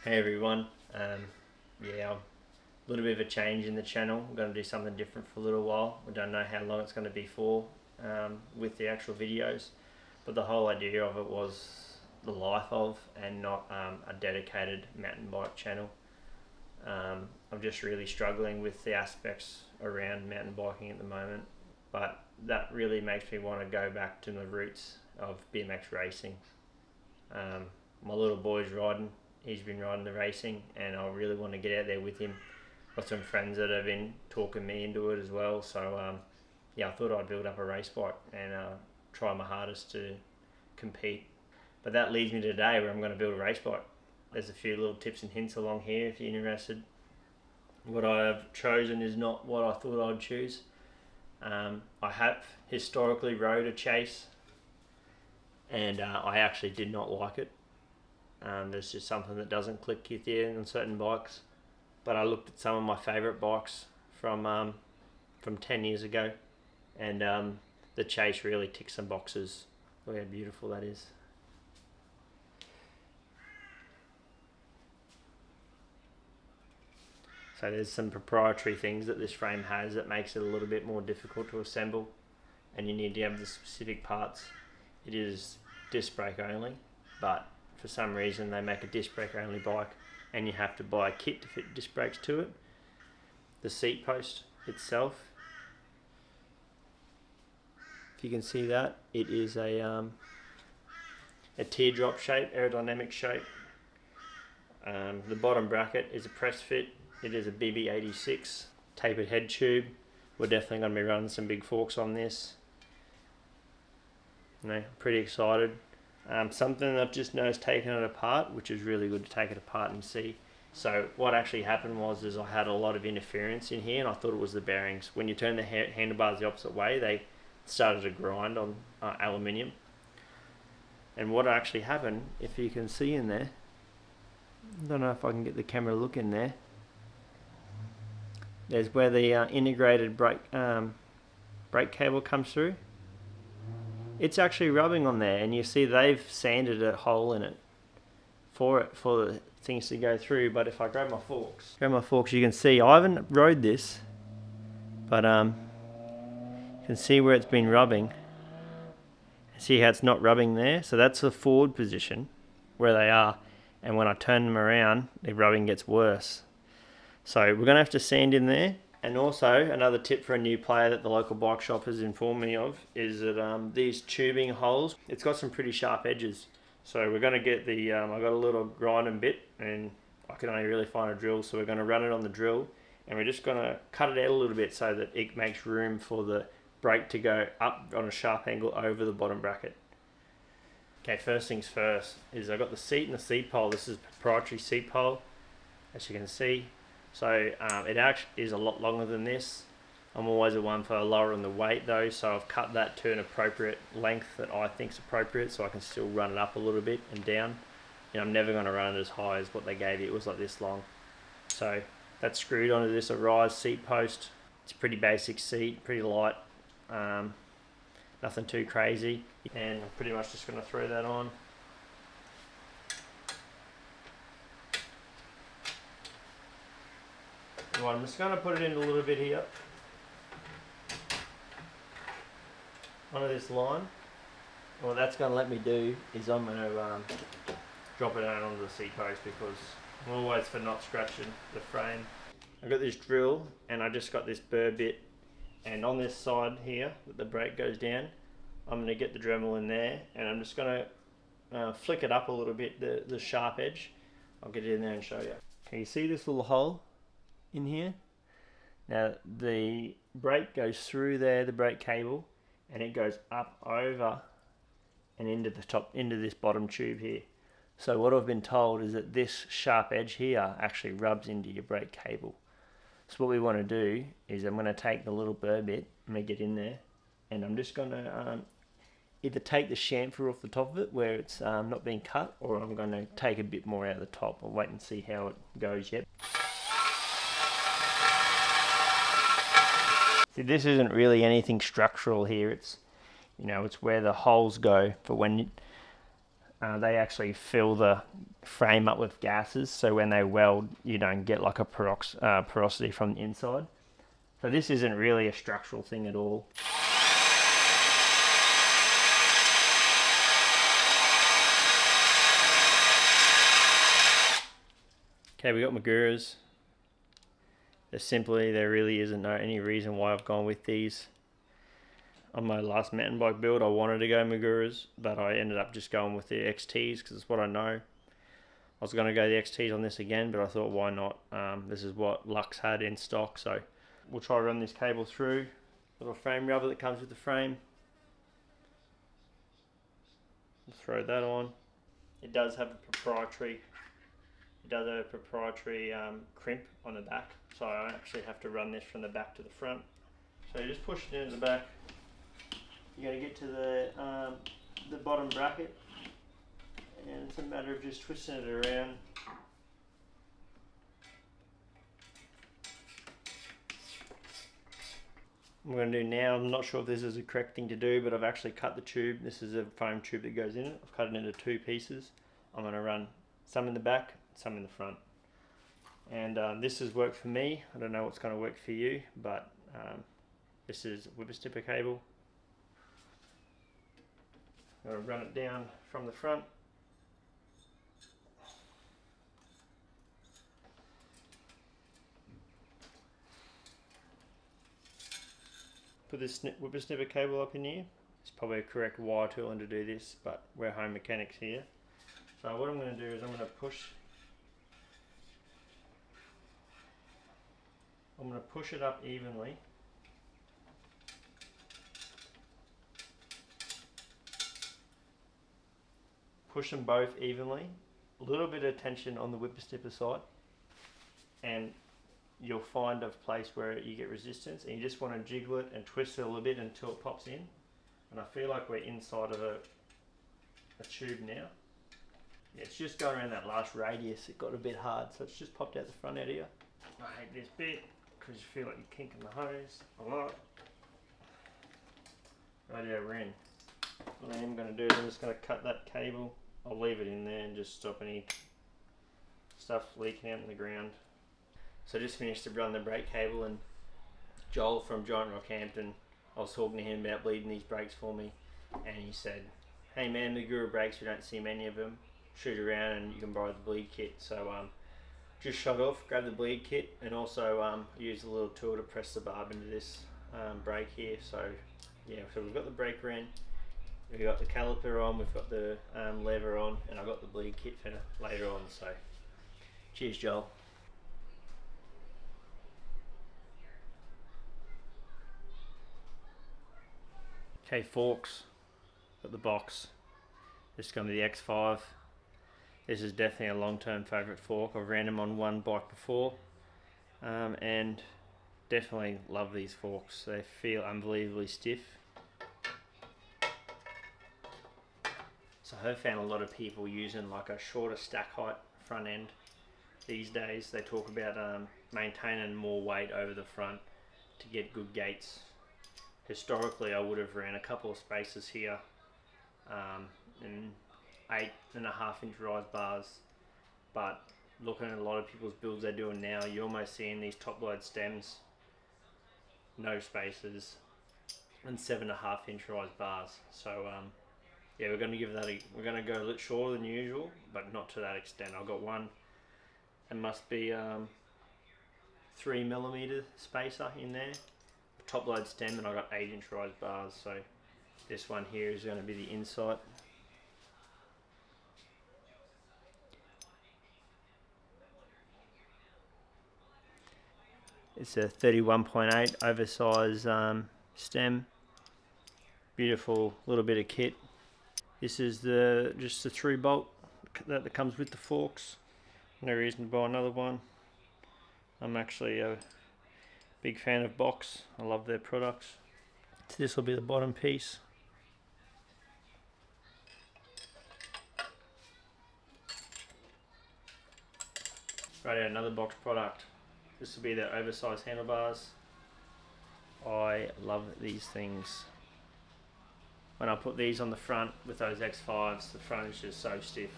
Hey everyone, yeah, a little bit of a change in the channel. I'm going to do something different for a little while. We don't know how long it's going to be for with the actual videos, but the whole idea of it was the life of and not a dedicated mountain bike channel. I'm just really struggling with the aspects around mountain biking at the moment, but that really makes me want to go back to the roots of BMX racing. My little boy's riding. He's been riding the racing, and I really want to get out there with him. Got some friends that have been talking me into it as well. So yeah, I thought I'd build up a race bike and try my hardest to compete. But that leads me to today, where I'm going to build a race bike. There's a few little tips and hints along here if you're interested. What I have chosen is not what I thought I'd choose. I have historically rode a chase, and I actually did not like it. There's just something that doesn't click with you on certain bikes. But I looked at some of my favourite bikes from 10 years ago, and the chase really ticks some boxes. Look how beautiful that is. So there's some proprietary things that this frame has that makes it a little bit more difficult to assemble, and you need to have the specific parts. It is disc brake only, but for some reason they make a disc brake only bike and you have to buy a kit to fit disc brakes to it. The seat post itself, if you can see that, it is a teardrop shape, aerodynamic shape. The bottom bracket is a press fit. It is a BB86 tapered head tube. We're definitely going to be running some big forks on this. Pretty excited. Something I've just noticed taking it apart, which is really good to take it apart and see. So what actually happened was I had a lot of interference in here, and I thought it was the bearings. When you turn the handlebars the opposite way, they started to grind on aluminium. And what actually happened, if you can see in there, I don't know if I can get the camera to look in there. There's where the integrated brake cable comes through. It's actually rubbing on there, and you see they've sanded a hole in it for the things to go through. But if I grab my forks, you can see I haven't rode this, but you can see where it's been rubbing. See how it's not rubbing there? So that's the forward position where they are, and when I turn them around, the rubbing gets worse. So we're going to have to sand in there. And also, another tip for a new player that the local bike shop has informed me of is that these tubing holes, it's got some pretty sharp edges. So we're going to get the, I got a little grinding bit, and I can only really find a drill, so we're going to run it on the drill, and we're just going to cut it out a little bit so that it makes room for the brake to go up on a sharp angle over the bottom bracket. Okay, first things first is I got the seat and the seat pole. This is a proprietary seat pole, as you can see. So it actually is a lot longer than this. I'm always the one for lowering the weight though, so I've cut that to an appropriate length that I think is appropriate, so I can still run it up a little bit and down. I'm never going to run it as high as what they gave you. It was like this long. So that's screwed onto this Arise seat post. It's a pretty basic seat, pretty light, nothing too crazy, and I'm pretty much just going to throw that on. Right, I'm just going to put it in a little bit here onto this line. And what that's going to let me do is I'm going to drop it down onto the seat post, because I'm always for not scratching the frame. I've got this drill, and I just got this burr bit, and on this side here that the brake goes down, I'm going to get the Dremel in there, and I'm just going to flick it up a little bit, the sharp edge. I'll get it in there and show you. Can you see this little hole in here? Now the brake goes through there, the brake cable, and it goes up over and into the top, into this bottom tube here. So what I've been told is that this sharp edge here actually rubs into your brake cable. So what we want to do is I'm going to take the little burr bit and make it in there, and I'm just going to either take the chamfer off the top of it where it's not being cut, or I'm going to take a bit more out of the top. I'll wait and see how it goes yet. See, this isn't really anything structural here. It's, it's where the holes go for when they actually fill the frame up with gases, so when they weld, you don't get like a porosity from the inside. So this isn't really a structural thing at all. Okay, we got Maguras. There really isn't any reason why I've gone with these. On my last mountain bike build, I wanted to go Maguras, but I ended up just going with the XTs because it's what I know. I was going to go the XTs on this again, but I thought, why not? This is what Lux had in stock, so we'll try to run this cable through. Little frame rubber that comes with the frame. We'll throw that on. It does have a proprietary crimp on the back, so I actually have to run this from the back to the front. So you just push it into the back. You're going to get to the bottom bracket, and it's a matter of just twisting it around. What I'm going to do now, I'm not sure if this is the correct thing to do, but I've actually cut the tube. This is a foam tube that goes in it. I've cut it into 2 pieces. I'm going to run some in the back, some in the front. And this has worked for me. I don't know what's going to work for you, but this is whipper cable. I'm going to run it down from the front. Put this whipper cable up in here. It's probably a correct wire tooling to do this, but we're home mechanics here. So what I'm going to do is I'm going to push it up evenly. Push them both evenly. A little bit of tension on the whipper side, and you'll find a place where you get resistance, and you just want to jiggle it and twist it a little bit until it pops in. And I feel like we're inside of a tube now. Yeah, it's just going around that last radius. It got a bit hard, so it's just popped out the front out here. I hate this bit because you feel like you're kinking the hose a lot. Rightio, we're in. What I am going to do is I'm just going to cut that cable. I'll leave it in there and just stop any stuff leaking out in the ground. So I just finished to run the brake cable, and Joel from Giant Rockhampton, I was talking to him about bleeding these brakes for me, and he said, hey man, Magura brakes, we don't see many of them, shoot around and you can borrow the bleed kit. So just shut off, grab the bleed kit, and also use a little tool to press the barb into this brake here. So yeah, so we've got the breaker in, we've got the caliper on, we've got the lever on, and I've got the bleed kit for later on. So cheers, Joel. Okay, forks, got the box. This is going to be the X5. This is definitely a long-term favourite fork. I've ran them on one bike before, and definitely love these forks. They feel unbelievably stiff. So I've found a lot of people using like a shorter stack height front end these days. They talk about maintaining more weight over the front to get good gates. Historically, I would have ran a couple of spaces here and 8.5-inch rise bars, but looking at a lot of people's builds they're doing now, you're almost seeing these top load stems, no spaces, and 7.5-inch rise bars. So yeah, we're going to give that we're going to go a little shorter than usual, but not to that extent. I've got one, it must be 3mm spacer in there, top load stem, and I got 8-inch rise bars. So this one here is going to be the Insight. It's a 31.8 oversized stem. Beautiful little bit of kit. This is just the 3-bolt that comes with the forks. No reason to buy another one. I'm actually a big fan of Box. I love their products. So this will be the bottom piece. Right, another Box product. This will be their oversized handlebars. I love these things. when I put these on the front with those X5s, the front is just so stiff.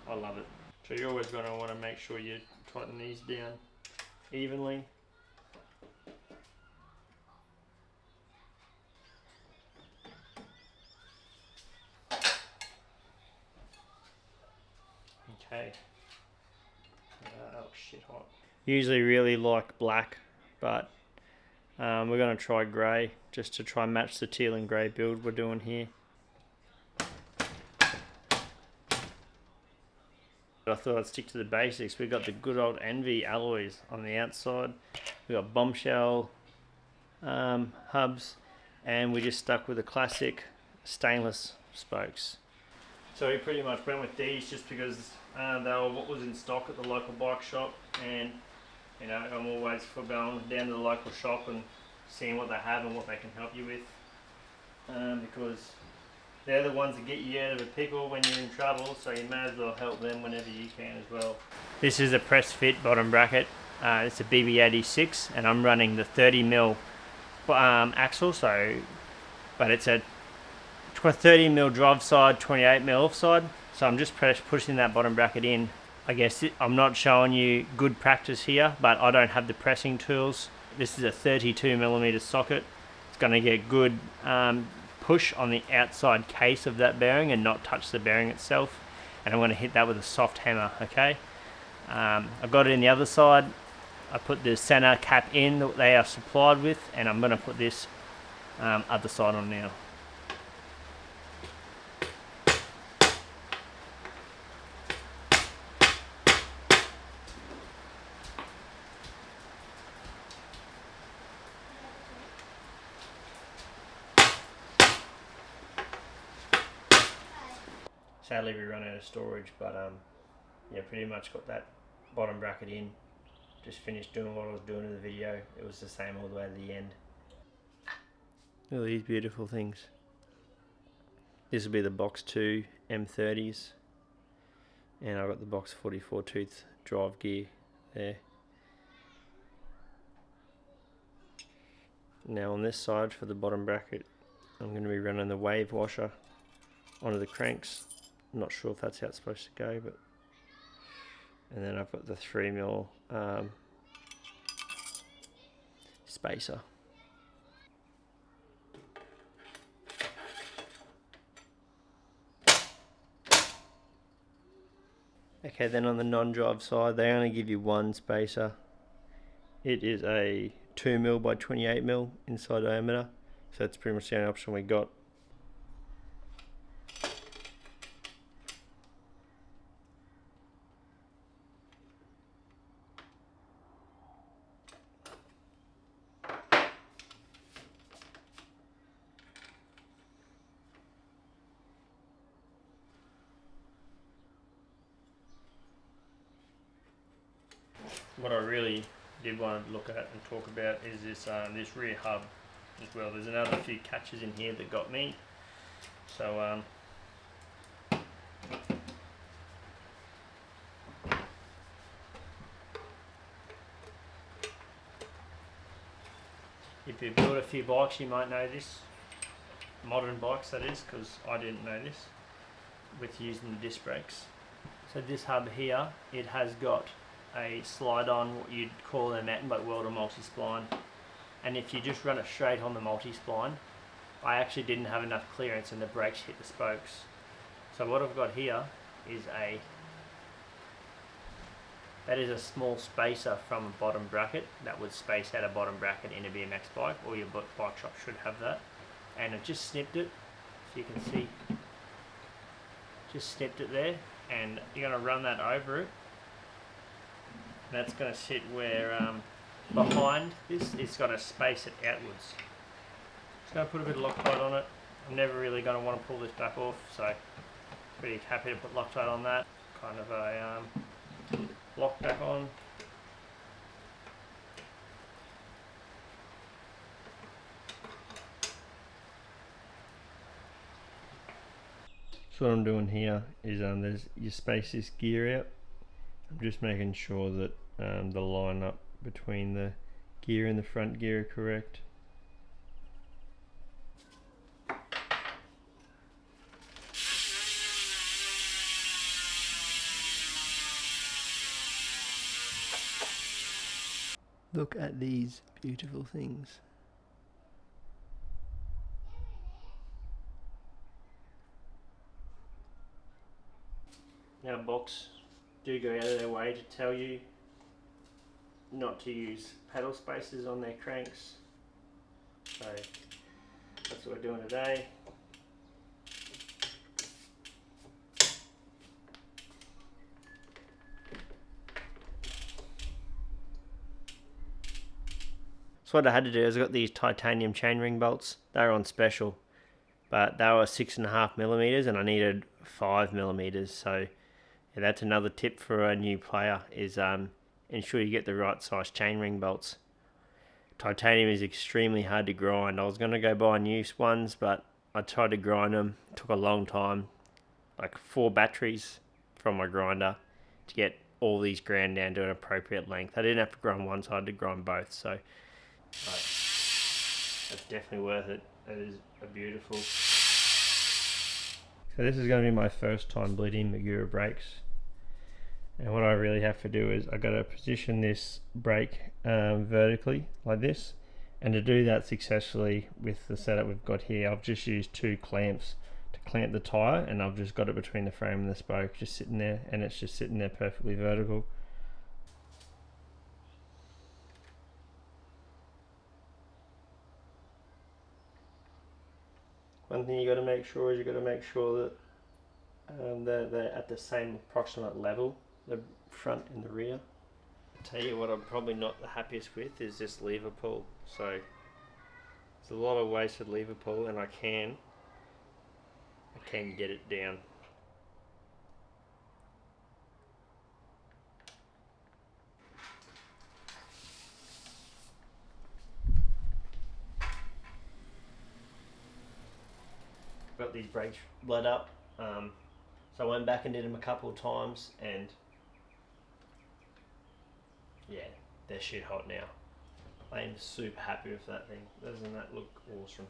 I love it. So you're always going to want to make sure you tighten these down evenly. Okay. Oh shit, hot. Usually really like black, but we're going to try grey just to try and match the teal and grey build we're doing here. But I thought I'd stick to the basics. We've got the good old Envy alloys on the outside. We've got bombshell hubs, and we just stuck with the classic stainless spokes. So we pretty much went with these just because they were what was in stock at the local bike shop, and you know, I'm always for going down to the local shop and seeing what they have and what they can help you with, because they're the ones that get you out of a pickle when you're in trouble, so you may as well help them whenever you can as well. This is a press fit bottom bracket. It's a BB86, and I'm running the 30mm axle, but it's a 30mm drive side, 28mm off side, so I'm just pushing that bottom bracket in. I guess I'm not showing you good practice here, but I don't have the pressing tools. This is a 32mm socket. It's going to get good push on the outside case of that bearing and not touch the bearing itself, and I'm going to hit that with a soft hammer. Okay, I've got it in the other side. I put the center cap in that they are supplied with, and I'm going to put this other side on now. Sadly we run out of storage, but yeah, pretty much got that bottom bracket in. Just finished doing what I was doing in the video. It was the same all the way to the end. Look at these beautiful things. This will be the box 2 M30s, and I've got the box 44 tooth drive gear there. Now on this side for the bottom bracket, I'm going to be running the wave washer onto the cranks. I'm not sure if that's how it's supposed to go, but and then I've got the 3mm spacer. Okay, then on the non-drive side, they only give you one spacer. It is a 2mm by 28mm inside diameter, so that's pretty much the only option we got. What I really did want to look at and talk about is this rear hub as well. There's another few catches in here that got me. So if you build a few bikes, you might know this. Modern bikes, that is, because I didn't know this with using the disc brakes. So this hub here, it has got a slide on, what you'd call a mountain bike welder multi-spline, and if you just run it straight on the multi-spline, I actually didn't have enough clearance and the brakes hit the spokes. So what I've got here is that is a small spacer from a bottom bracket that would space out a bottom bracket in a BMX bike, or your bike shop should have that, and it just snipped it, so you can see, just snipped it there, and you're going to run that over it. That's going to sit where behind this, it's got to space it outwards. Just going to put a bit of Loctite on it. I'm never really going to want to pull this back off, so pretty happy to put Loctite on that. Kind of a lock back on. So what I'm doing here is you space this gear out. I'm just making sure that the line up between the gear and the front gear are correct. Look at these beautiful things. Now Box do go out of their way to tell you not to use paddle spacers on their cranks. So that's what we're doing today. So what I had to do is I got these titanium chainring bolts. They were on special, but they were 6.5mm and I needed 5mm. So yeah, that's another tip for a new player is ensure you get the right size chainring bolts. Titanium is extremely hard to grind. I was going to go buy new ones, but I tried to grind them. It took a long time, like 4 batteries from my grinder to get all these ground down to an appropriate length. I didn't have to grind one, so I had to grind both. So that's definitely worth it. It is a beautiful. So this is going to be my first time bleeding Magura brakes. And what I really have to do is I got to position this brake vertically like this. And to do that successfully with the setup we've got here, I've just used 2 clamps to clamp the tyre, and I've just got it between the frame and the spoke, just sitting there, and it's just sitting there perfectly vertical. One thing you got to make sure is you got to make sure that they're at the same approximate level, the front and the rear. I'll tell you what I'm probably not the happiest with is this lever pull. So there's a lot of wasted lever pull, and I can get it down. Got these brakes bled up, so I went back and did them a couple of times, and yeah, they're shit hot now. I am super happy with that thing. Doesn't that look awesome?